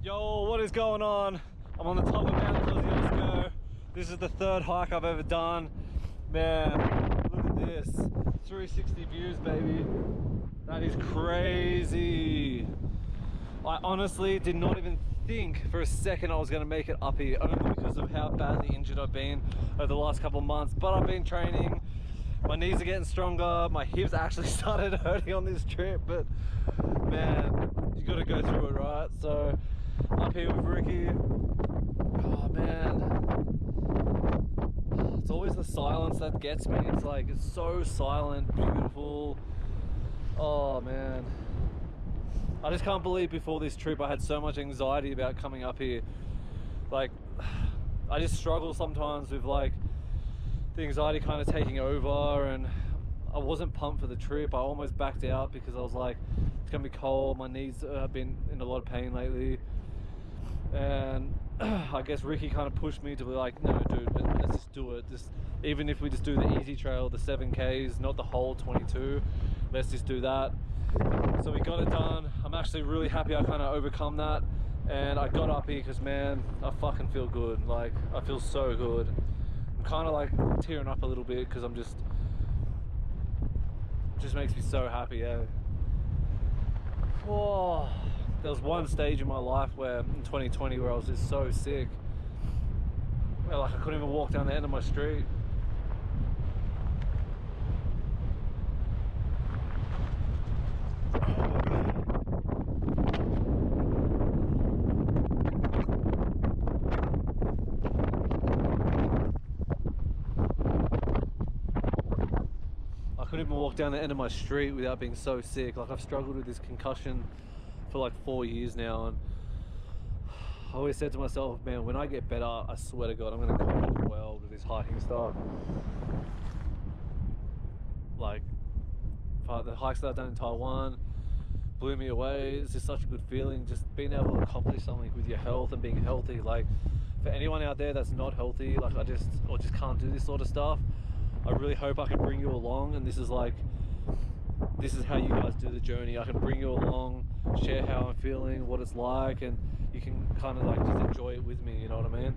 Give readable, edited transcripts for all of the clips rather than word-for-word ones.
Yo, what is going on? I'm on the top of Mount Kosciusko. This is the third hike I've ever done. Man, look at this. 360 views, baby. That is crazy. I honestly did not even think for a second I was going to make it up here, only because of how badly injured I've been over the last couple of months. But I've been training. My knees are getting stronger. My hips actually started hurting on this trip, but man, you got to go through it, right? So up here with Rickie. Oh man, it's always the silence that gets me. It's like, it's so silent, beautiful. Oh man, I just can't believe before this trip I had so much anxiety about coming up here. Like, I just struggle sometimes with like the anxiety kind of taking over, and I wasn't pumped for the trip. I almost backed out because I was like, it's gonna be cold, my knees have been in a lot of pain lately. And I guess Rickie kind of pushed me to be like, no dude, let's just do it. Just, even if we just do the easy trail, the 7Ks, not the whole 22, let's just do that. So we got it done. I'm actually really happy I kind of overcome that, and I got up here because man, I fucking feel good. Like, I feel so good. I'm kind of like tearing up a little bit because I'm just makes me so happy. Yeah. Oh, there was one stage in my life where in 2020 where I was just so sick, where like I couldn't even walk down the end of my street. I couldn't even walk down the end of my street without being so sick. Like, I've struggled with this concussion for like 4 years now, and I always said to myself, man, when I get better, I swear to God, I'm gonna conquer the world with this hiking stuff. Like, the hikes that I've done in Taiwan blew me away. It's just such a good feeling, just being able to accomplish something with your health and being healthy. Like, for anyone out there that's not healthy, like or just can't do this sort of stuff, I really hope I can bring you along, and this is how you guys do the journey. I can bring you along, share how I'm feeling, what it's like, and you can kind of like just enjoy it with me, you know what I mean?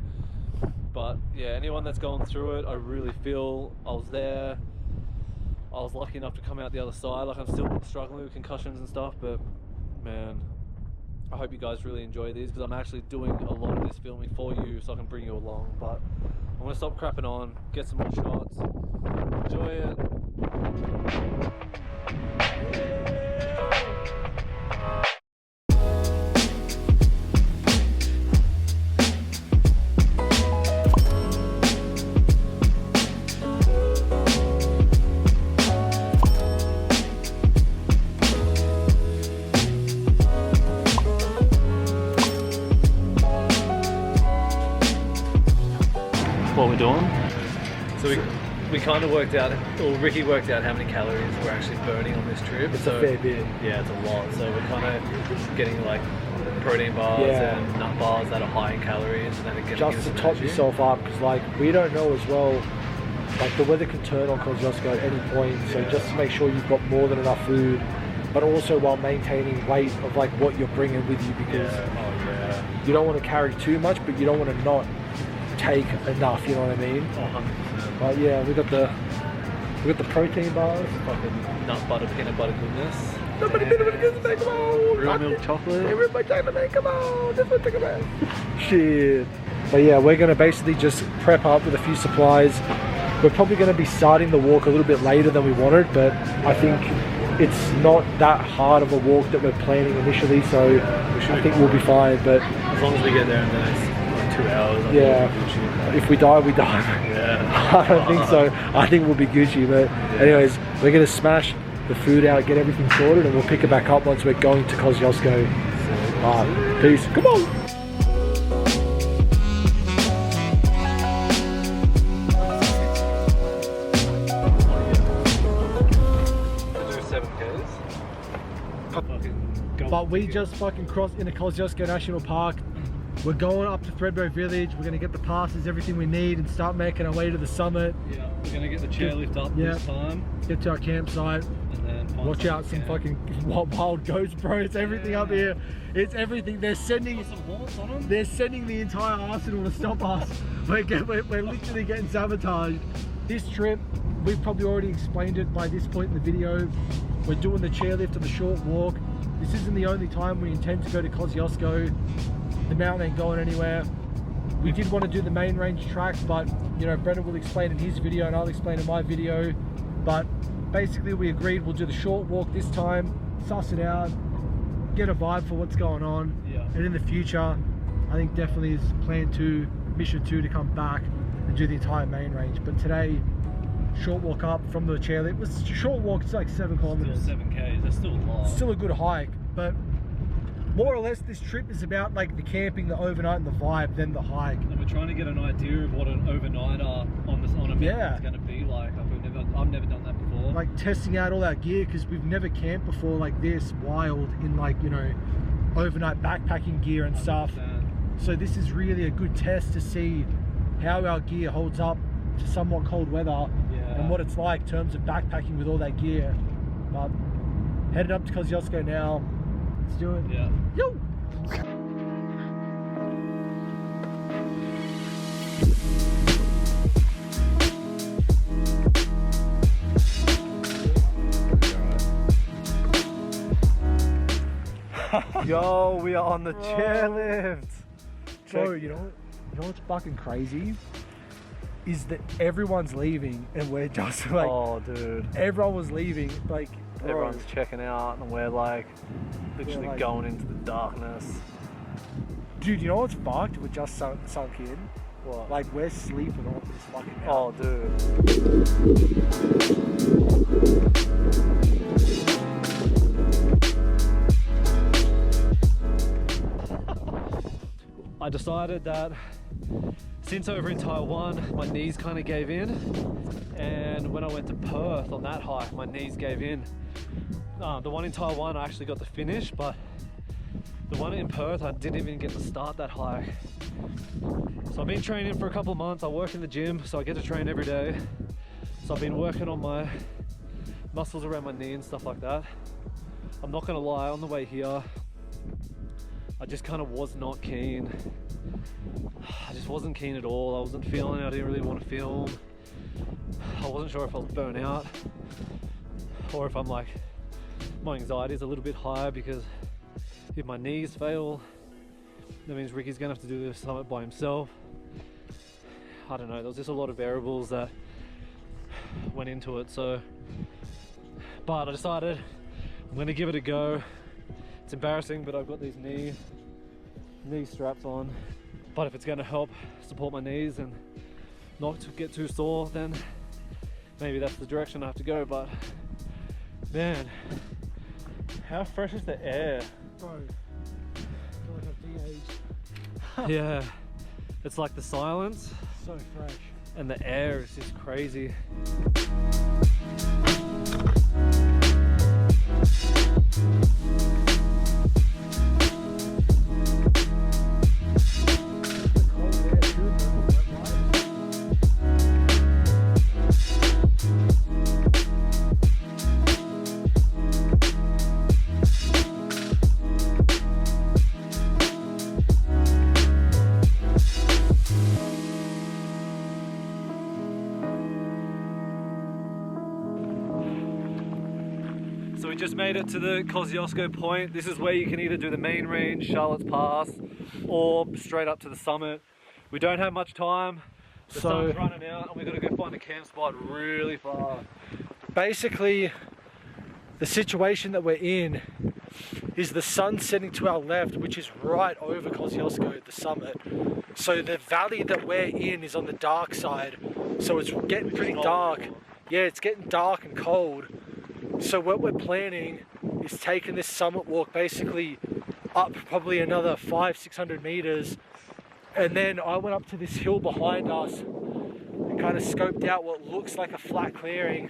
But yeah, anyone that's gone through it, I really feel I was there. I was lucky enough to come out the other side. Like, I'm still struggling with concussions and stuff, but man, I hope you guys really enjoy these, because I'm actually doing a lot of this filming for you so I can bring you along. But I'm gonna stop crapping on, get some more shots, enjoy it. What we're doing. So we kind of worked out, or Rickie worked out how many calories we're actually burning on this trip. It's a fair bit. Yeah, it's a lot. So we're kind of getting like protein bars and nut bars that are high in calories, and then it just to top yourself up, because like we don't know as well, like the weather can turn on Kosciusko at any point. So just to make sure you've got more than enough food, but also while maintaining weight of like what you're bringing with you, because you don't want to carry too much, but you don't want to not take enough, you know what I mean? 100%. But yeah, we got the protein bars, fucking nut butter, peanut butter goodness. Nobody peanut butter goodness, man, come on! Real milk chocolate. Hey, real milk chocolate, man, come on! This one, take a man. Shit. But yeah, we're gonna basically just prep up with a few supplies. We're probably gonna be starting the walk a little bit later than we wanted, but I think it's not that hard of a walk that we're planning initially, so I think we'll be fine. But as long as we get there in the next 2 hours, yeah, if we die, we die. Yeah. I don't think so. I think we'll be Gucci. But anyways, we're gonna smash the food out, get everything sorted, and we'll pick it back up once we're going to Kosciusko. Alright, peace. Come on. But we just fucking crossed into Kosciusko National Park. We're going up to Thredbo Village. We're going to get the passes, everything we need, and start making our way to the summit. Yeah, we're going to get the chairlift up this time. Get to our campsite. And then Watch out, some fucking wild goats, bro. It's everything up here. It's everything. They're sending the entire arsenal to stop us. We're literally getting sabotaged. This trip, we've probably already explained it by this point in the video. We're doing the chairlift and the short walk. This isn't the only time we intend to go to Kosciusko. The mountain ain't going anywhere. We did want to do the main range track, but you know, Brendan will explain in his video and I'll explain in my video. But basically we agreed we'll do the short walk this time, suss it out, get a vibe for what's going on. Yeah. And in the future, I think definitely is plan 2, mission 2 to come back and do the entire main range. But today, short walk up from the chairlift. It was a short walk, it's like 7 kilometers. Still 7Ks, that's still a lot. Still a good hike, but more or less this trip is about like the camping, the overnight and the vibe, then the hike. And we're trying to get an idea of what an overnighter on a mountain is going to be like. I've never done that before. Like testing out all our gear, because we've never camped before like this, wild, in like, you know, overnight backpacking gear and stuff. So this is really a good test to see how our gear holds up to somewhat cold weather, and what it's like in terms of backpacking with all that gear. But headed up to Kosciusko now. Let's do it. Yeah. Yo! Yo, we are on the chairlift. Bro, you know what's fucking crazy? Is that everyone's leaving and we're just like, oh dude, everyone was leaving, like bro, everyone's checking out and we're like literally like, going into the darkness. Dude, you know what's fucked? We're just sunk in. What? Like we're sleeping on this fucking mountain. Oh dude. I decided that since over in Taiwan, my knees kind of gave in, and when I went to Perth on that hike, my knees gave in. The one in Taiwan I actually got to finish, but the one in Perth I didn't even get to start that hike. So I've been training for a couple of months. I work in the gym, so I get to train every day. So I've been working on my muscles around my knee and stuff like that. I'm not gonna lie, on the way here, I just kind of was not keen. I just wasn't keen at all. I wasn't feeling it. I didn't really want to film. I wasn't sure if I was burnt out or if I'm like, my anxiety is a little bit higher, because if my knees fail, that means Rickie's gonna have to do this summit by himself. I don't know, there was just a lot of variables that went into it. So, but I decided I'm gonna give it a go. It's embarrassing, but I've got these knee straps on. But if it's going to help support my knees and not to get too sore, then maybe that's the direction I have to go. But man, how fresh is the air? Bro, I feel like I've de-aged. Yeah, it's like the silence. So fresh. And the air is just crazy. So we just made it to the Kosciusko point. This is where you can either do the main range, Charlotte's Pass, or straight up to the summit. We don't have much time. The sun's running out and we've got to go find a camp spot really far. Basically, the situation that we're in is the sun setting to our left, which is right over Kosciusko at the summit. So the valley that we're in is on the dark side. So it's getting pretty dark. Yeah, it's getting dark and cold. So what we're planning is taking this summit walk basically up probably another 500-600 meters, and then I went up to this hill behind us and kind of scoped out what looks like a flat clearing,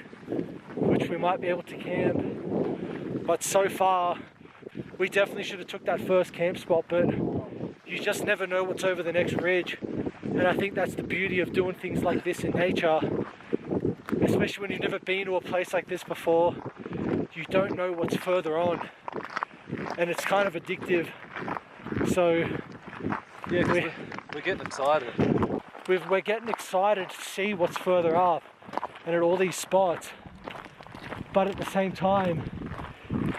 which we might be able to camp. But so far, we definitely should have took that first camp spot, but you just never know what's over the next ridge. And I think that's the beauty of doing things like this in nature, especially when you've never been to a place like this before. you don't know what's further on, and it's kind of addictive. So yeah, we're getting excited. We're getting excited to see what's further up and at all these spots, but at the same time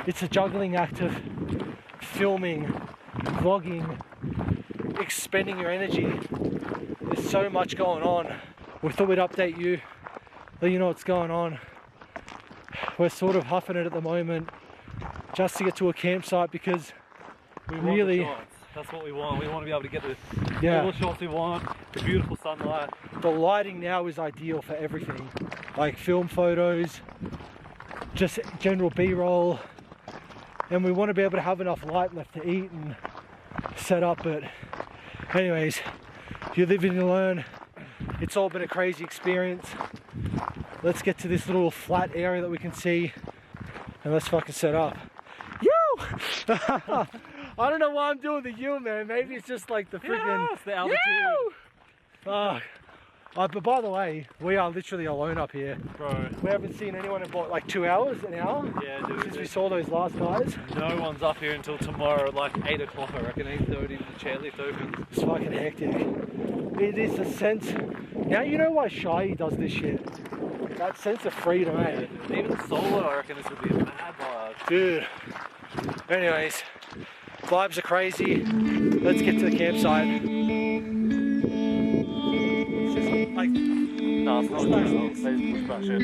it's a juggling act of filming, vlogging, expending your energy. There's so much going on. We thought we'd update you, let you know what's going on. We're sort of huffing it at the moment just to get to a campsite because we really want the shots. That's what we want. We want to be able to get the yeah, all the shots we want, the beautiful sunlight. the lighting now is ideal for everything, like film photos, just general B-roll, and we want to be able to have enough light left to eat and set up. But anyways, you live and you learn. It's all been a crazy experience. Let's get to this little flat area that we can see and let's fucking set up. Yo! I don't know why I'm doing the U, man. Maybe it's just like the freaking the altitude. Fuck. But by the way, we are literally alone up here. Bro. We haven't seen anyone in like 2 hours, an hour? Yeah, dude. Since we saw those last guys. No one's up here until tomorrow, like 8 o'clock, I reckon. 8:30 when the chairlift opens. It's fucking hectic. It is a sense. Now you know why Shy does this shit. That sense of freedom, eh? Yeah, even solo, I reckon this would be a mad vibe. Dude. Anyways, vibes are crazy. Let's get to the campsite. It's just like, No, it's not. It's nice. Let's push that shit.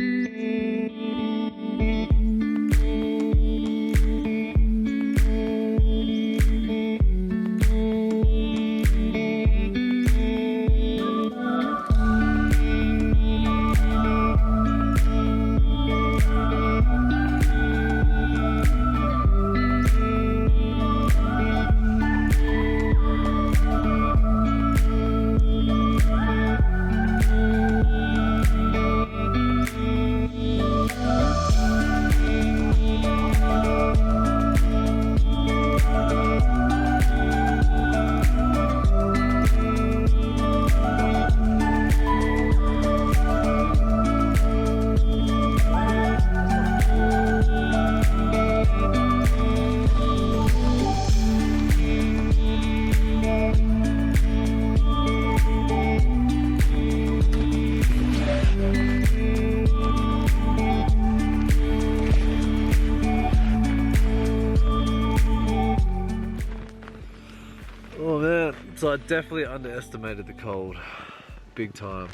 Oh man, so I definitely underestimated the cold, big time.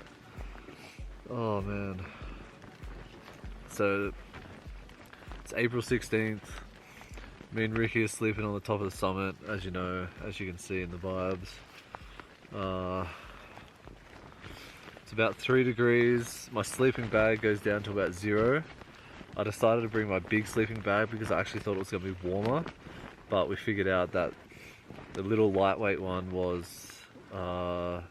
Oh man. So it's April 16th. Me and Rickie are sleeping on the top of the summit, as you know, as you can see in the vibes. It's about 3 degrees. My sleeping bag goes down to about 0. I decided to bring my big sleeping bag because I actually thought it was going to be warmer, but we figured out that the little lightweight one goes down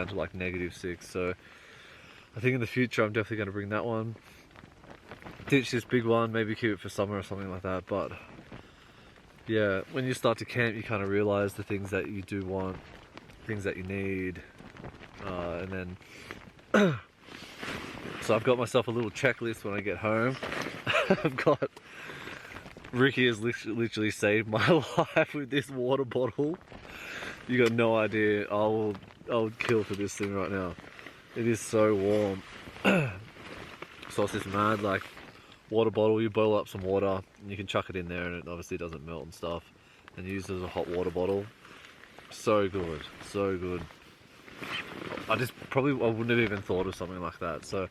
to like -6. So I think in the future I'm definitely going to bring that one. Ditch this big one, maybe keep it for summer or something like that. But yeah, when you start to camp, you kind of realize the things that you do want, things that you need, and then so I've got myself a little checklist when I get home. I've got Rickie has literally saved my life with this water bottle. You got no idea. I would kill for this thing right now. It is so warm. So it's this mad like water bottle. You boil up some water and you can chuck it in there, and it obviously doesn't melt and stuff. And use it as a hot water bottle. So good, so good. I wouldn't have even thought of something like that. So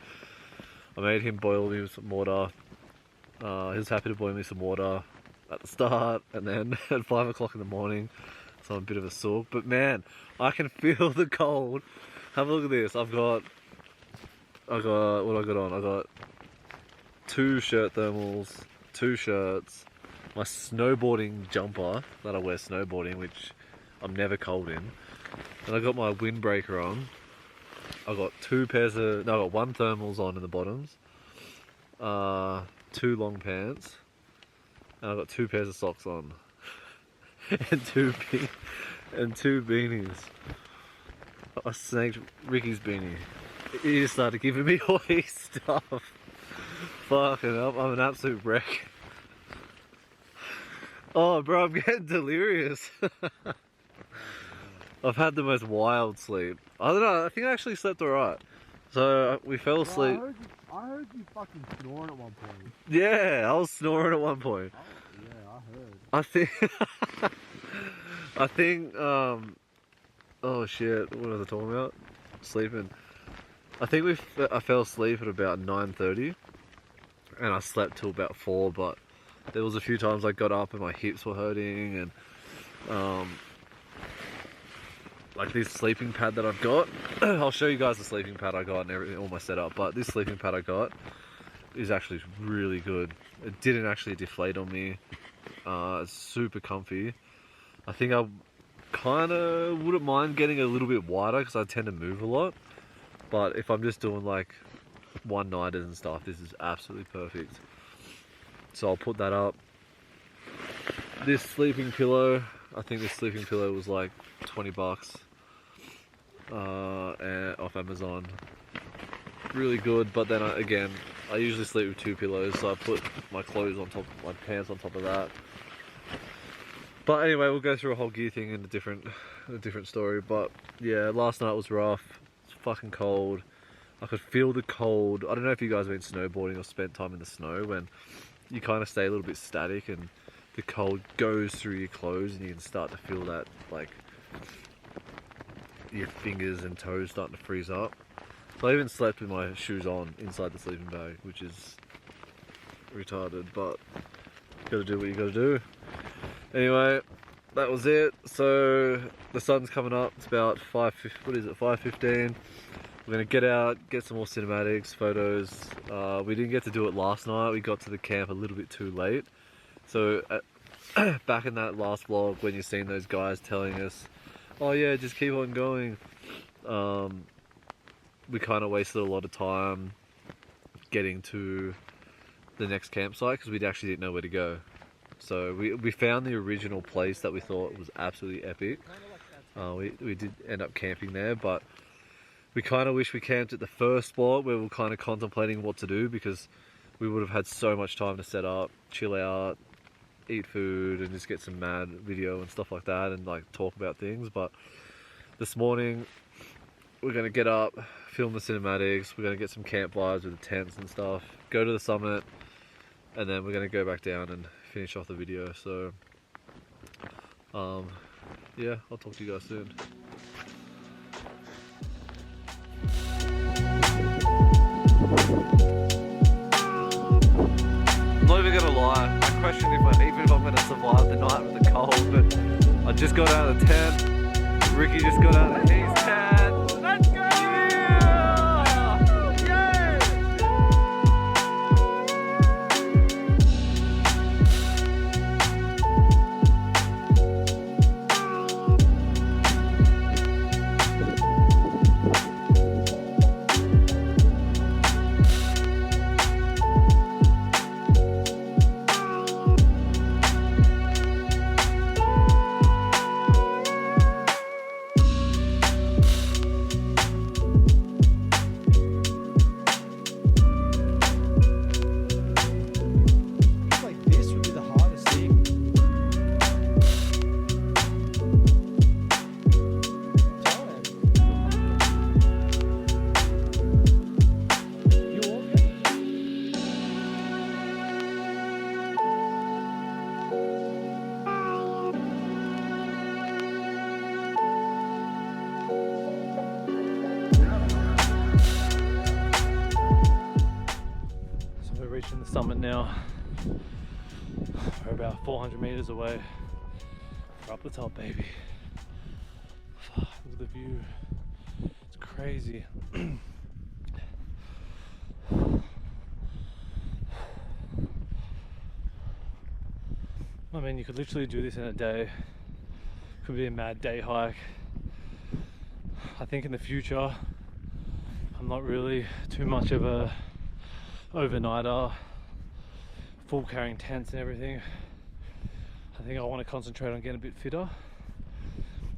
I made him boil me some water. He was happy to boil me some water at the start, and then at 5 o'clock in the morning, so I'm a bit of a soak. But man, I can feel the cold. Have a look at this. I've got what I got on. I got 2 shirt thermals, 2 shirts, my snowboarding jumper that I wear snowboarding, which I'm never cold in, and I got my windbreaker on. I got 1 thermals on in the bottoms. 2 long pants, and I've got 2 pairs of socks on, and two beanies. I snagged Rickie's beanie. He just started giving me all his stuff. Fucking hell, I'm an absolute wreck. Oh, bro, I'm getting delirious. I've had the most wild sleep. I don't know, I think I actually slept alright. So, we fell asleep. Bro, I heard you fucking snoring at one point. Yeah, I was snoring at one point. Oh, yeah, I heard. I think, oh shit, what was I talking about? Sleeping. I think I fell asleep at about 9:30 and I slept till about 4, but there was a few times I got up and my hips were hurting and like this sleeping pad that I've got. I'll show you guys the sleeping pad I got and everything, all my setup, but this sleeping pad I got is actually really good. It didn't actually deflate on me. It's super comfy. I think I kind of wouldn't mind getting a little bit wider because I tend to move a lot. But if I'm just doing like one-nighters and stuff, this is absolutely perfect. So I'll put that up. This sleeping pillow, I think this sleeping pillow was like 20 bucks and off Amazon. Really good, but then again, I usually sleep with 2 pillows, so I put my clothes on top, my pants on top of that. But anyway, we'll go through a whole gear thing in a different story. But yeah, last night was rough. It's fucking cold. I could feel the cold. I don't know if you guys have been snowboarding or spent time in the snow when you kind of stay a little bit static and the cold goes through your clothes and you can start to feel that, like, your fingers and toes starting to freeze up. So I even slept with my shoes on inside the sleeping bag, which is retarded, but you gotta do what you gotta do. Anyway, that was it. So the sun's coming up. It's about 5:15. We're gonna get out, get some more cinematics, photos. We didn't get to do it last night. We got to the camp a little bit too late. So back in that last vlog when you've seen those guys telling us, oh yeah, just keep on going. We kind of wasted a lot of time getting to the next campsite because we actually didn't know where to go. So we found the original place that we thought was absolutely epic. We did end up camping there, but we kind of wish we camped at the first spot where we were kind of contemplating what to do, because we would have had so much time to set up, chill out, eat food, and just get some mad video and stuff like that, and like talk about things. But this morning we're gonna get up, film the cinematics, we're gonna get some camp vibes with the tents and stuff, go to the summit, and then we're gonna go back down and finish off the video. So yeah, I'll talk to you guys soon. I'm not even gonna lie, I question even if I'm gonna survive the night with the cold, but I just got out of the tent, Rickie just got out of his tent. Let's go! Reaching the summit now. We're about 400 meters away. We're up the top, baby. Look at the view. It's crazy. I mean, you could literally do this in a day. Could be a mad day hike. I think in the future, I'm not really too much of a overnighter, full carrying tents and everything. I think I want to concentrate on getting a bit fitter.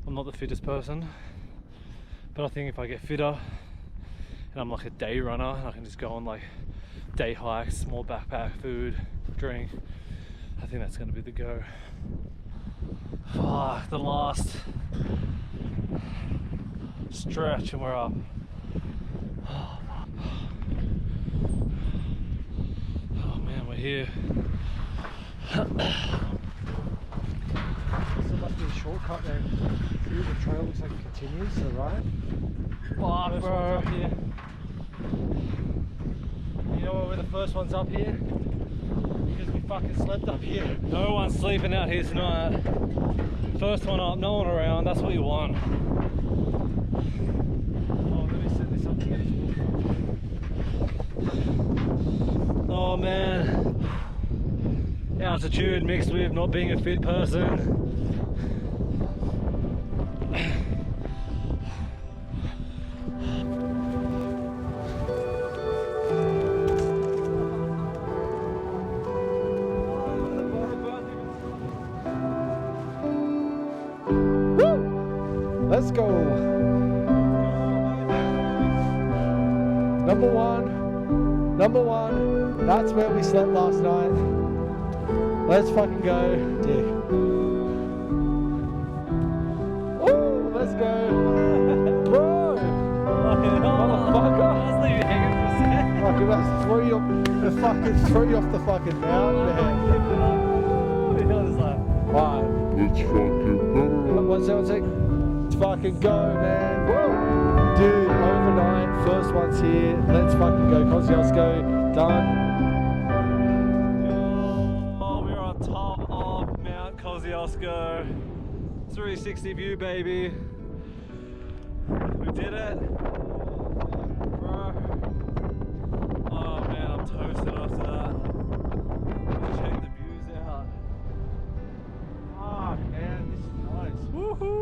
I'm not the fittest person, but I think if I get fitter and I'm like a day runner, I can just go on like day hikes, more backpack, food, drink. I think that's going to be the go. Fuck, the last stretch and we're up. Oh man, we're here. This must be a shortcut then. See, the trail looks like it continues, so right? Fuck, bro. Up here. You know why we're the first ones up here? Because we fucking slept up here. No one's sleeping out here tonight. First one up, no one around, that's what you want. Oh, let me set this up to get us walking. Oh man. Altitude mixed with not being a fit person. Let's go. Number one. That's where we slept last night. Let's fucking go. Dick. Ooh, let's go. Bro. Motherfucker. Fucking that's throw you off the fucking mountain, man. Alright. Let's fucking go. One sec. Let's fucking go, man. Woo! Dude, overnight, first one's here. Let's fucking go. Kosciusko, done. Oh, we're on top of Mount Kosciusko. 360 view, baby. We did it. Bro. Oh man, I'm toasted after that. Check the views out. Fuck, man, this is nice. Woohoo!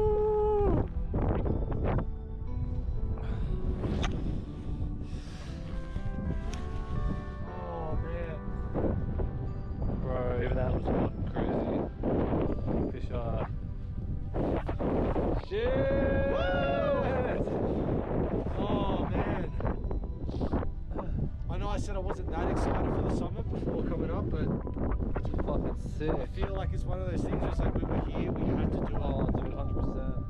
Oh, man. Bro, even that was fucking crazy. Fish eye. Shit! Oh, man. I know I said I wasn't that excited for the summit before coming up, but It's fucking sick. I feel like it's one of those things where it's like we were here, we had to do it. Oh, dude, 100%.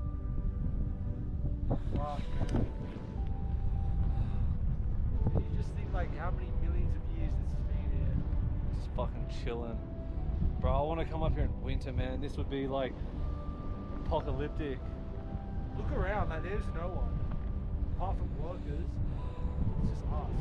Fuck, man. You just think like how many millions of years this has been here. Just fucking chilling. Bro, I want to come up here in winter, man. This would be like apocalyptic. Look around, like there's no one. Apart from workers, it's just us.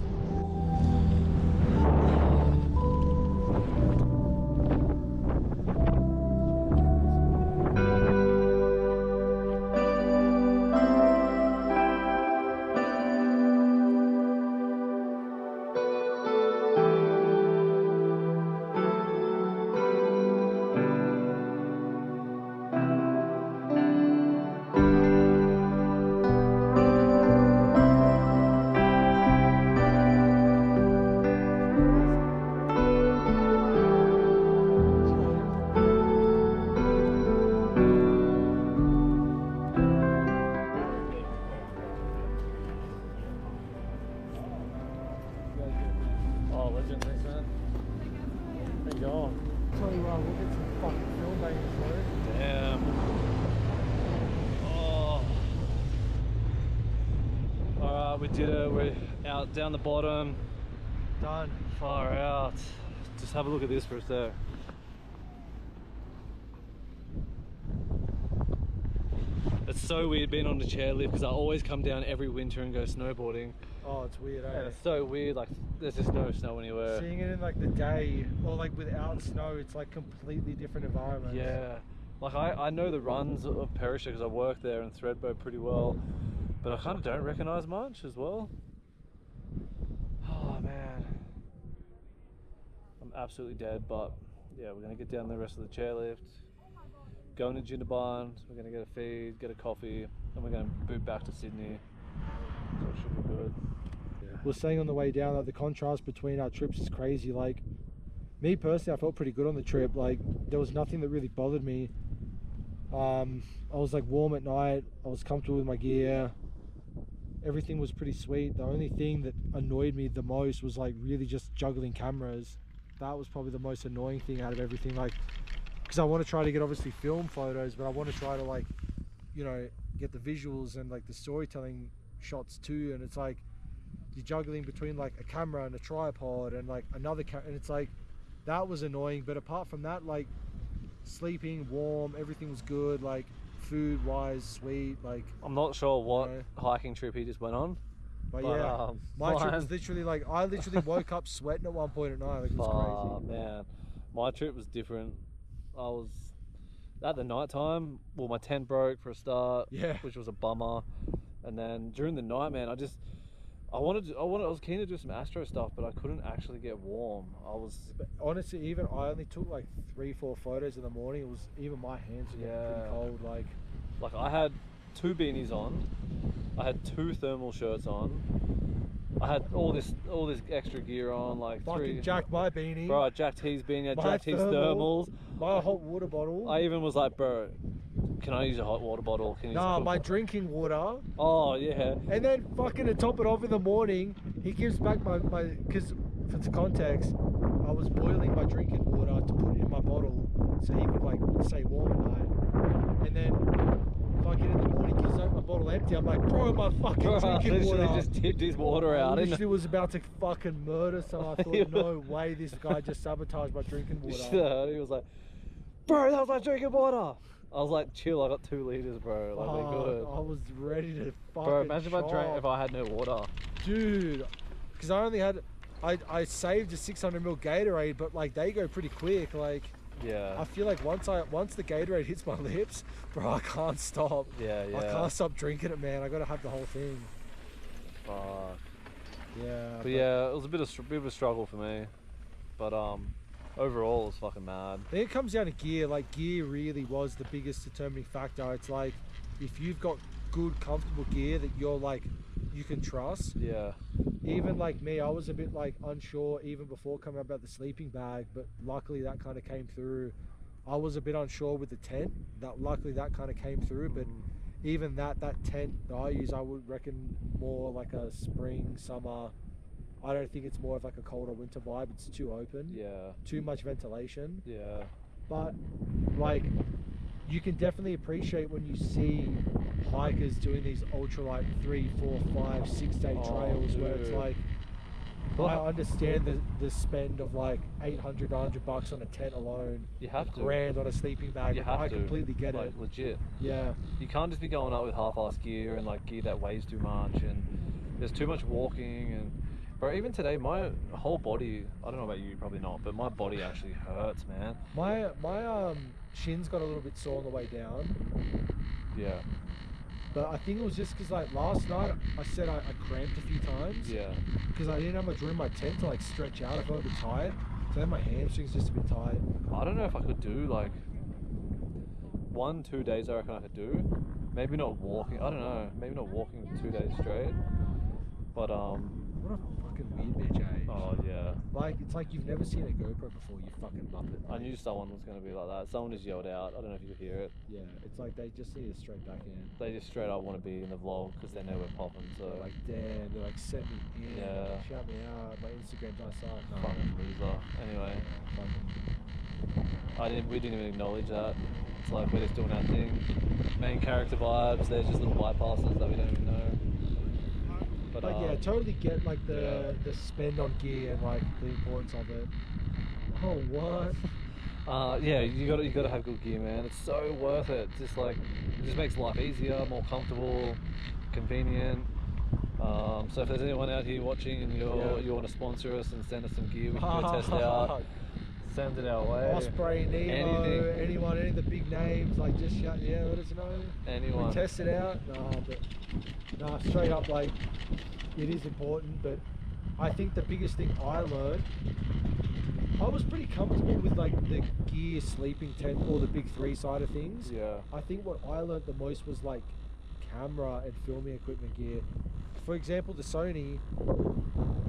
Oh, legend, thanks, man. How you going? Tell you what, we'll get some fucking film bangers, bro. Damn. Oh. Alright, we did it. We're out down the bottom. Done. Far out. Just have a look at this for a sec. It's so weird being on the chairlift because I always come down every winter and go snowboarding. Oh, it's weird, eh? And it's so weird, like there's just no snow anywhere. Seeing it in like the day or like without snow, it's like completely different environment. Yeah, like I know the runs of Perisher because I work there in Thredbo pretty well, but I kind of don't recognise much as well. Oh man, I'm absolutely dead, but yeah, we're gonna get down the rest of the chairlift, go into Jindabyne, we're gonna get a feed, get a coffee, and we're gonna boot back to Sydney, so it should be good. We were saying on the way down that the contrast between our trips is crazy. Like, me personally, I felt pretty good on the trip. Like, there was nothing that really bothered me. I was like warm at night, I was comfortable with my gear. everything was pretty sweet. The only thing that annoyed me the most was like really just juggling cameras. That was probably the most annoying thing out of everything, like, because I want to try to get obviously film photos, but I want to try to, like, you know, get the visuals and like the storytelling shots too. And it's like you're juggling between like a camera and a tripod and like another and it's like, that was annoying. But apart from that, like, sleeping, warm, everything was good, like food wise, sweet. Like, I'm not sure what, you know, hiking trip he just went on. but yeah, my trip was literally like, I literally woke up sweating at one point at night. Like, it was crazy. Man, my trip was different. I was at the night time. Well, my tent broke for a start, Yeah. which was a bummer. And then during the night, man, I was keen to do some astro stuff, but I couldn't actually get warm. But honestly, even I only took like 3-4 photos in the morning. It was, even my hands were getting pretty cold. Like I had 2 beanies on, I had 2 thermal shirts on, I had all this extra gear on, like fucking jacked my beanie. Bro, I jacked his beanie, I My jacked his thermals. My hot water bottle. I even was like, bro, can I use a hot water bottle? Can you Nah, my drinking water. Oh yeah. And then fucking to top it off in the morning, he gives back my because for the context, I was boiling my drinking water to put in my bottle so he could like stay warm at night. And then fucking in the morning, gives out my bottle empty. I'm like, bro, my fucking drinking water. Just tipped his water out. I literally was about to fucking murder someone. I thought, no way, this guy just sabotaged my drinking water. He was like, bro, that was my drinking water. I was like, chill, I got 2 liters, bro. Like, we're good. I was ready to fucking Bro, imagine if I had no water. Dude, because I only had, I saved a 600ml Gatorade, but like they go pretty quick. Like, yeah. I feel like once the Gatorade hits my lips, bro, I can't stop. Yeah. I can't stop drinking it, man. I gotta have the whole thing. Fuck. Yeah. But yeah, it was a bit of a struggle for me. But overall, it was fucking mad. I think it comes down to gear. Like, gear really was the biggest determining factor. It's like, if you've got good, comfortable gear that you're like, you can trust. Yeah. Even like me, I was a bit like unsure even before coming up about the sleeping bag, but luckily that kind of came through. I was a bit unsure with the tent. Luckily that kind of came through, but even that tent that I use, I would reckon more like a spring, summer. I don't think it's more of like a cold or winter vibe. It's too open. Yeah. Too much ventilation. Yeah. But like, you can definitely appreciate when you see hikers doing these ultralight 3, 4, 5, 6 day trails, dude, where it's like, I understand the spend of like $800, $900 on a tent alone. You have to. $1,000 on a sleeping bag. I completely get like, it. Legit. Yeah. You can't just be going up with half-assed gear and like gear that weighs too much, and there's too much walking. And bro, even today, my whole body, I don't know about you, probably not, but my body actually hurts, man. My shins got a little bit sore on the way down. Yeah. But I think it was just because like last night I said I cramped a few times. Yeah. Because I didn't have much room in my tent to like stretch out. I felt a bit tired. So then my hamstrings just a bit tight. I don't know if I could do like 1-2 days. I reckon I could do. Maybe not walking. I don't know. Maybe not walking 2 days straight. But what a fucking weird bitch, eh? Oh yeah. Like, it's like you've never seen a GoPro before, you fucking muppet. I knew someone was going to be like that. Someone just yelled out. I don't know if you could hear it. Yeah, it's like they just need a straight back in. They just straight up want to be in the vlog because they know we're popping. So they're like, damn, they're like, send me in. Yeah. Shout me out. My Instagram does suck. No. Fucking loser. Anyway. We didn't even acknowledge that. It's like we're just doing our thing. Main character vibes. They're just little bypasses that we don't even know. But like, yeah, totally get like the spend on gear and like the importance of it. Oh, what? Yeah, you gotta have good gear, man. It's so worth it. Just like, it just makes life easier, more comfortable, convenient. So if there's anyone out here watching and you want to sponsor us and send us some gear, we can go test out. Send it our way. Osprey, Nemo, anyone, any of the big names, like just let us know. Anyone. We test it out. Nah, straight up, like, it is important, but I think the biggest thing I learned, I was pretty comfortable with like the gear, sleeping tent, or the big 3 side of things. Yeah. I think what I learned the most was like camera and filming equipment gear. For example, the Sony,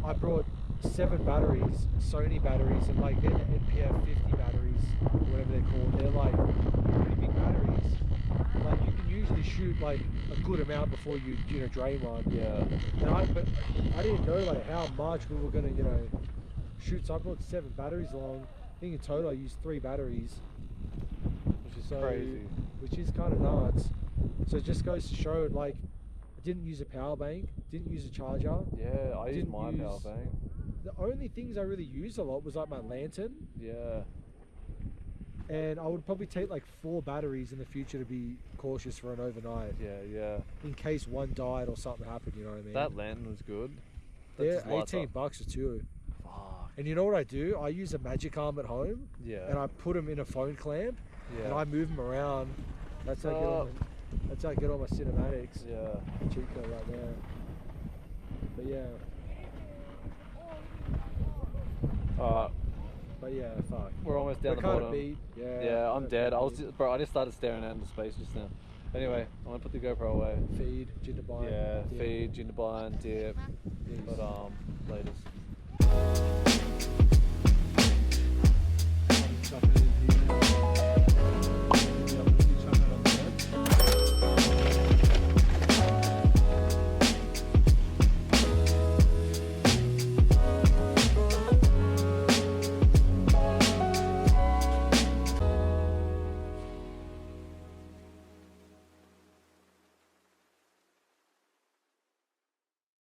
I brought 7 batteries, Sony batteries, and like they're the NPF 50 batteries, whatever they're called. They're like pretty big batteries. Like, you can usually shoot like a good amount before you drain one. Yeah. But I didn't know like how much we were gonna shoot. So I brought 7 batteries along. I think in total I used 3 batteries, Which is crazy. which is kind of nuts. So it just goes to show, like, I didn't use a power bank, didn't use a charger. Yeah, I used my power bank. The only things I really used a lot was like my lantern. Yeah. And I would probably take like 4 batteries in the future to be cautious for an overnight. Yeah. In case one died or something happened, you know what I mean? That lantern was good. Yeah, $18 for 2. Fuck. And you know what I do? I use a magic arm at home. Yeah. And I put them in a phone clamp. Yeah. And I move them around. That's how I get all my cinematics. Yeah. Cheat code right there. But yeah. Alright. But yeah, fuck. We're almost down We're the kind bottom. of beat. Yeah. Yeah, I'm dead. I just started staring out into space just now. Anyway, I'm gonna put the GoPro away. Feed, ginger bind. Yeah, feed, ginger bind, dip. Yes. But latest. Stuff